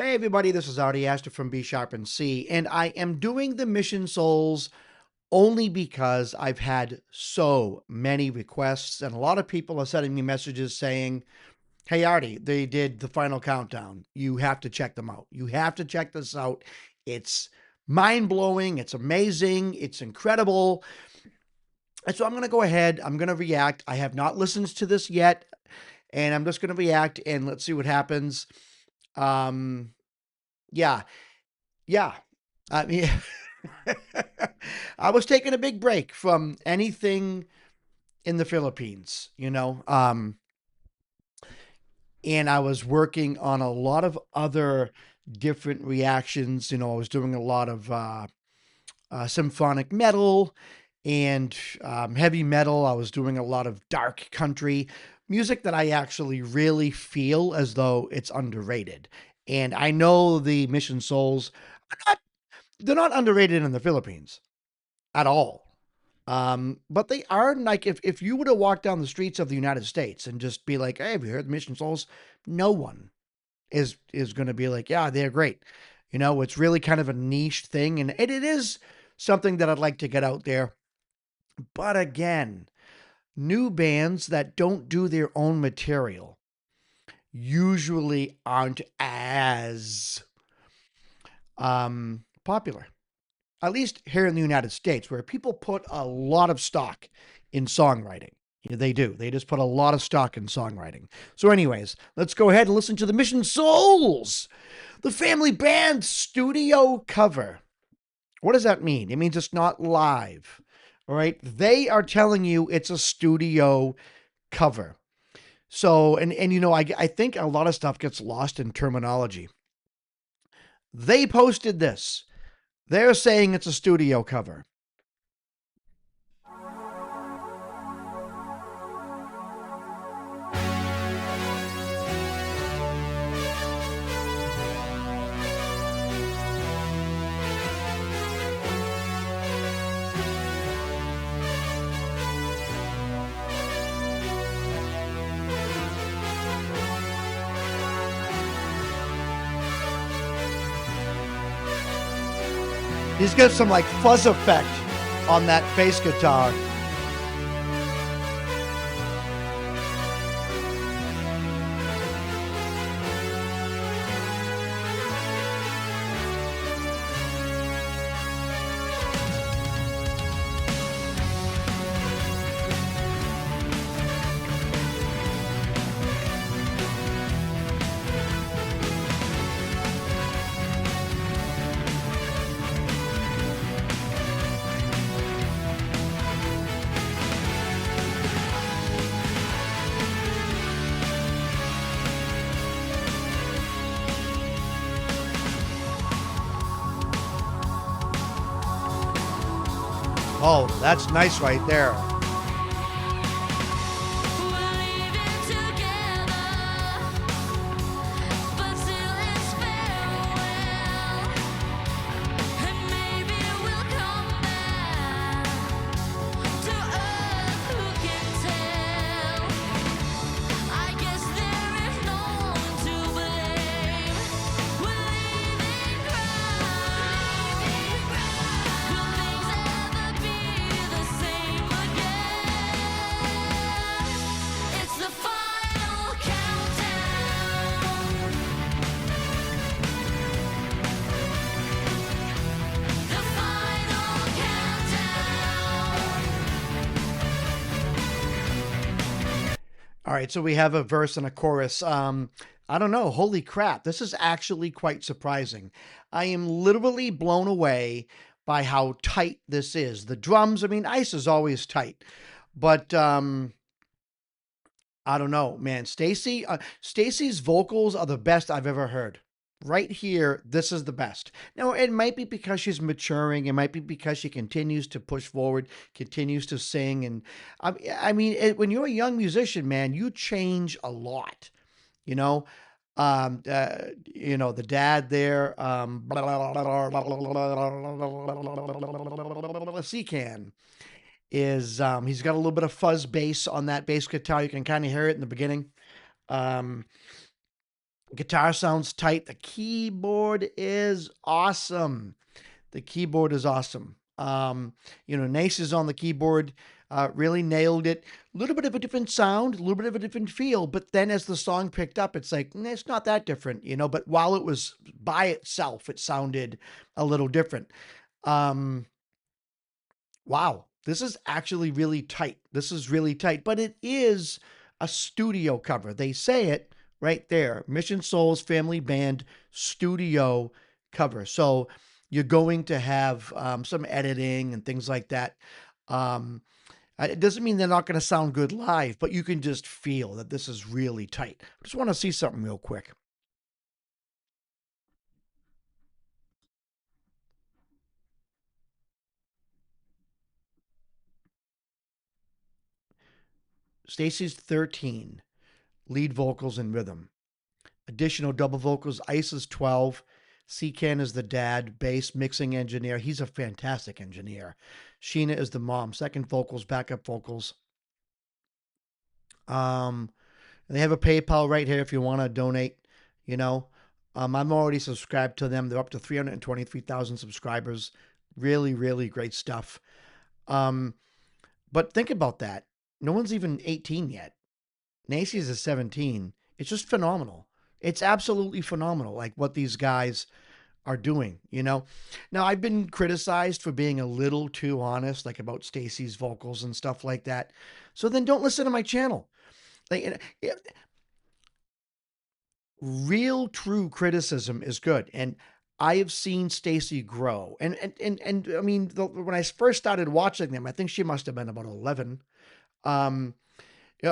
Hey everybody, this is Artie Astor from B Sharp and C, and I am doing the Mission Souls only because I've had so many requests, and a lot of people are sending me messages saying, "Hey Artie, they did the final countdown. You have to check them out. You have to check this out. It's mind blowing. It's amazing. It's incredible." And so I'm going to go ahead. I'm going to react. I have not listened to this yet, and I'm just going to react and let's see what happens. Um, yeah, yeah. I mean, I was taking a big break from anything in the Philippines, and I was working on a lot of other different reactions. I was doing a lot of symphonic metal and heavy metal. I was doing a lot of dark country music that I actually really feel as though it's underrated. And I know the Mission Souls are not, they're not underrated in the Philippines at all. But they are like if you were to walk down the streets of the United States and just be like, "Hey, have you heard the Mission Souls?" No one is going to be like, "Yeah, they're great." It's really kind of a niche thing, and it is something that I'd like to get out there. But again, new bands that don't do their own material usually aren't as popular. At least here in the United States, where people put a lot of stock in songwriting. They do. They just put a lot of stock in songwriting. So, anyways, let's go ahead and listen to the Mission Souls, the family band studio cover. What does that mean? It means it's not live. All right. They are telling you it's a studio cover. So, I think a lot of stuff gets lost in terminology. They posted this. They're saying it's a studio cover. He's got some like fuzz effect on that bass guitar. Oh, that's nice right there. All right, so we have a verse and a chorus. I don't know. Holy crap. This is actually quite surprising. I am literally blown away by how tight this is. The drums, I mean, Ice is always tight. But I don't know, man. Stacy's vocals are the best I've ever heard. Right here, this is the best. Now, it might be because she's maturing. It might be because she continues to push forward, continues to sing. And when you're a young musician, man, you change a lot. You know, the dad there, can is he's got a little bit of fuzz bass on that bass guitar. You can kind of hear it in the beginning. Um, Guitar sounds tight. The keyboard is awesome. The keyboard is awesome. Nace is on the keyboard, really nailed it. A little bit of a different sound, a little bit of a different feel, but then as the song picked up, it's like, it's not that different, but while it was by itself, it sounded a little different. Um, wow, this is actually really tight. This is really tight, but it is a studio cover. They say it right there, Mission Souls Family Band studio cover. So you're going to have some editing and things like that. Um, it doesn't mean they're not going to sound good live, but you can just feel that this is really tight. I just want to see something real quick. Stacy's 13, lead vocals and rhythm. Additional double vocals, Ice is 12. Can is the dad, bass, mixing engineer. He's a fantastic engineer. Sheena is the mom, second vocals, backup vocals. Um, they have a PayPal right here if you want to donate. You know, I'm already subscribed to them. They're up to 323,000 subscribers. Really, really great stuff. Um, but think about that. No one's even 18 yet. Nacy's is 17. It's just phenomenal. It's absolutely phenomenal, like what these guys are doing. Now, I've been criticized for being a little too honest, like about Stacy's vocals and stuff like that. So then don't listen to my channel. Like, real, true criticism is good. And I have seen Stacy grow. And I mean, when I first started watching them, I think she must have been about 11. Um,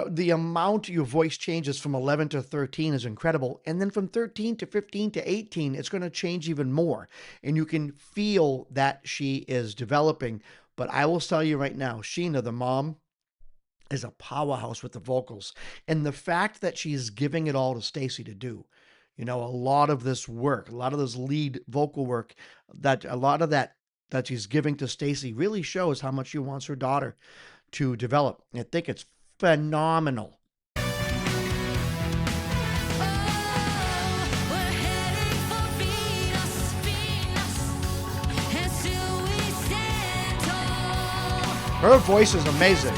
the amount your voice changes from 11 to 13 is incredible. And then from 13 to 15 to 18, it's going to change even more. And you can feel that she is developing. But I will tell you right now, Sheena, the mom, is a powerhouse with the vocals. And the fact that she's giving it all to Stacy to do, a lot of this work, a lot of this lead vocal work, that a lot of that she's giving to Stacy really shows how much she wants her daughter to develop. I think it's phenomenal. Her voice is amazing.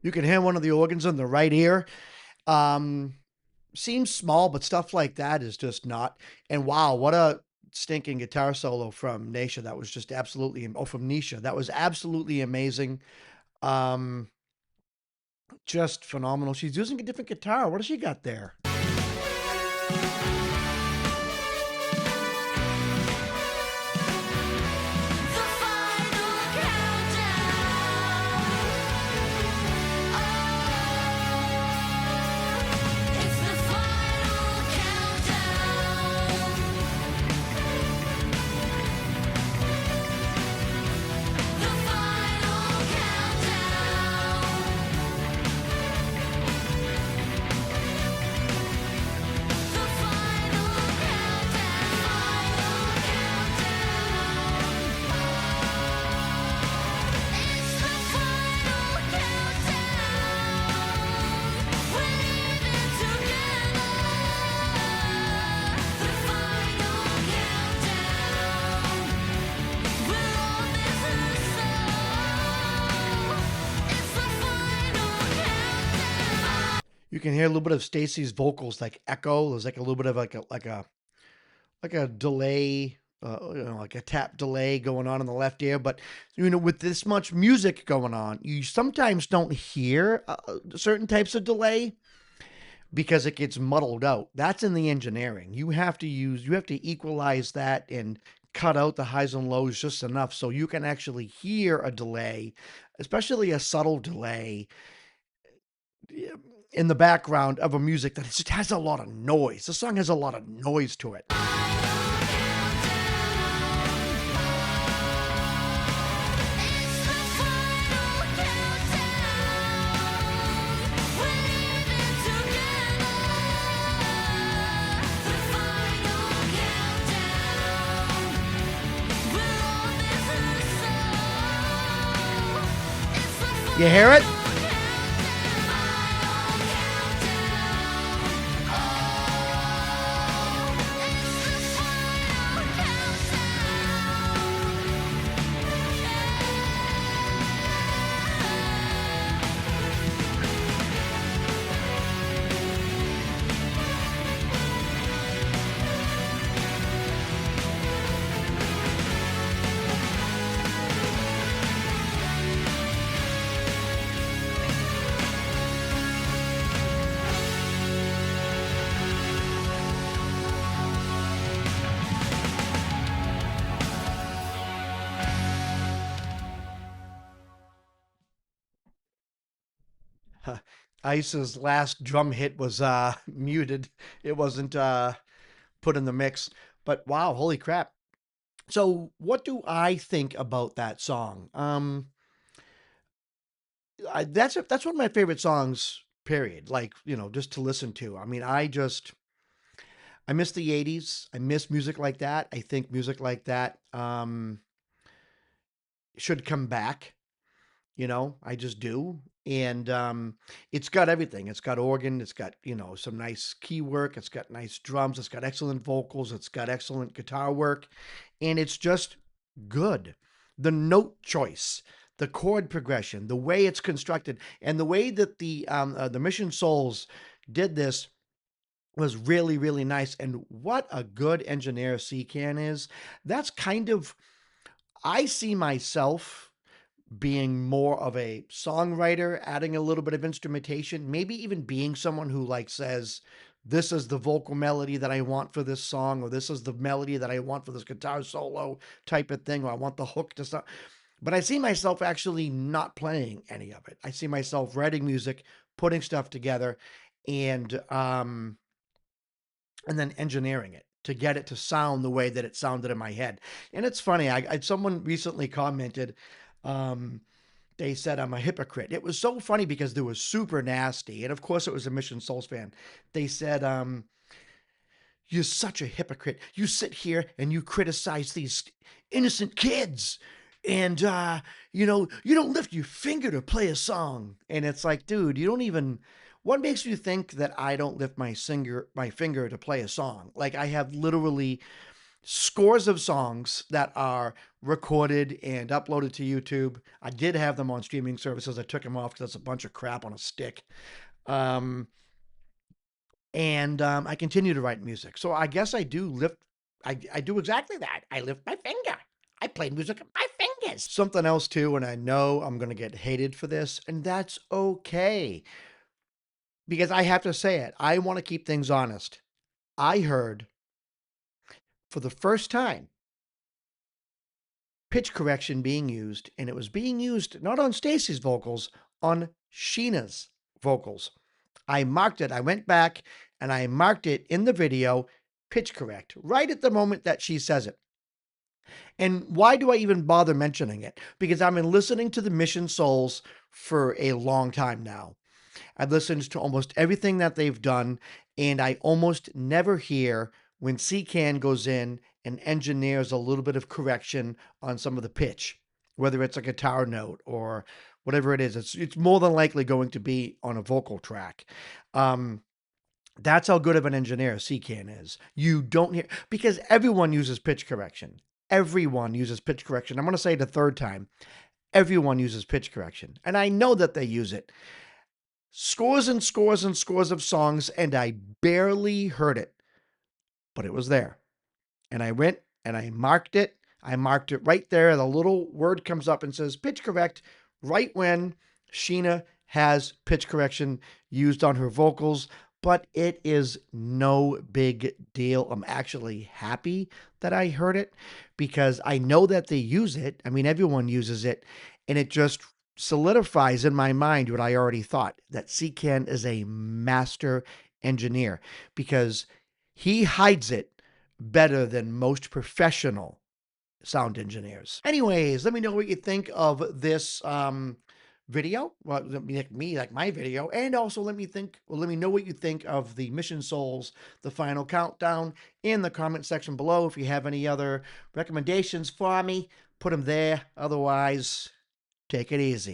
You can hear one of the organs in the right ear. Seems small, but stuff like that is just not. And wow, what a stinking guitar solo from Nisha. That was just absolutely, from Nisha. That was absolutely amazing. Um, just phenomenal. She's using a different guitar. What has she got there? can hear a little bit of Stacy's vocals like echo. There's like a little bit of like a delay, like a tap delay going on in the left ear. But with this much music going on, you sometimes don't hear certain types of delay because it gets muddled out. That's in the engineering. You have to equalize that and cut out the highs and lows just enough so you can actually hear a delay, especially a subtle delay in the background of a music that just has a lot of noise. The song has a lot of noise to it. You hear it? Ice's last drum hit was muted. It wasn't put in the mix. But wow, holy crap. So what do I think about that song? That's one of my favorite songs, period. Like, just to listen to. I mean, I miss the 80s. I miss music like that. I think music like that should come back. I just do. And it's got everything. It's got organ, it's got, some nice key work, it's got nice drums, it's got excellent vocals, it's got excellent guitar work, and it's just good. The note choice, the chord progression, the way it's constructed, and the way that the Mission Souls did this was really, really nice. And what a good engineer C-Can is. That's kind of, I see myself being more of a songwriter, adding a little bit of instrumentation, maybe even being someone who like says, this is the vocal melody that I want for this song, or this is the melody that I want for this guitar solo type of thing, or I want the hook to start. But I see myself actually not playing any of it. I see myself writing music, putting stuff together, and then engineering it to get it to sound the way that it sounded in my head. And it's funny, someone recently commented, they said I'm a hypocrite. It was so funny because they were super nasty. And of course, it was a Mission Souls fan. They said, you're such a hypocrite. You sit here and you criticize these innocent kids. And, you don't lift your finger to play a song. And it's like, dude, you don't even. What makes you think that I don't lift my finger to play a song? Like, I have literally scores of songs that are recorded and uploaded to YouTube. I did have them on streaming services. I took them off because that's a bunch of crap on a stick. And I continue to write music. So I guess I do lift. I do exactly that. I lift my finger. I play music with my fingers. Something else too, and I know I'm going to get hated for this, and that's okay. Because I have to say it. I want to keep things honest. I heard for the first time pitch correction being used, and it was being used not on Stacy's vocals, on Sheena's vocals. I marked it. I went back and I marked it in the video, pitch correct, right at the moment that she says it. And why do I even bother mentioning it? Because I've been listening to the Mission Souls for a long time now. I've listened to almost everything that they've done, and I almost never hear when C-Can goes in and engineers a little bit of correction on some of the pitch, whether it's a guitar note or whatever it is. It's more than likely going to be on a vocal track. That's how good of an engineer C-Can is. You don't hear, because everyone uses pitch correction. Everyone uses pitch correction. I'm going to say it a third time. Everyone uses pitch correction. And I know that they use it. scores and scores and scores of songs, and I barely heard it, but it was there. And I went and I marked it. I marked it right there. The little word comes up and says pitch correct right when Sheena has pitch correction used on her vocals. But it is no big deal. I'm actually happy that I heard it because I know that they use it. I mean, everyone uses it, and it just solidifies in my mind what I already thought, that CCAN is a master engineer because he hides it better than most professional sound engineers. Anyways, let me know what you think of this video. Well, like my video, and also let me know what you think of the Mission Souls, the final countdown, in the comment section below. If you have any other recommendations for me, put them there. Otherwise, take it easy.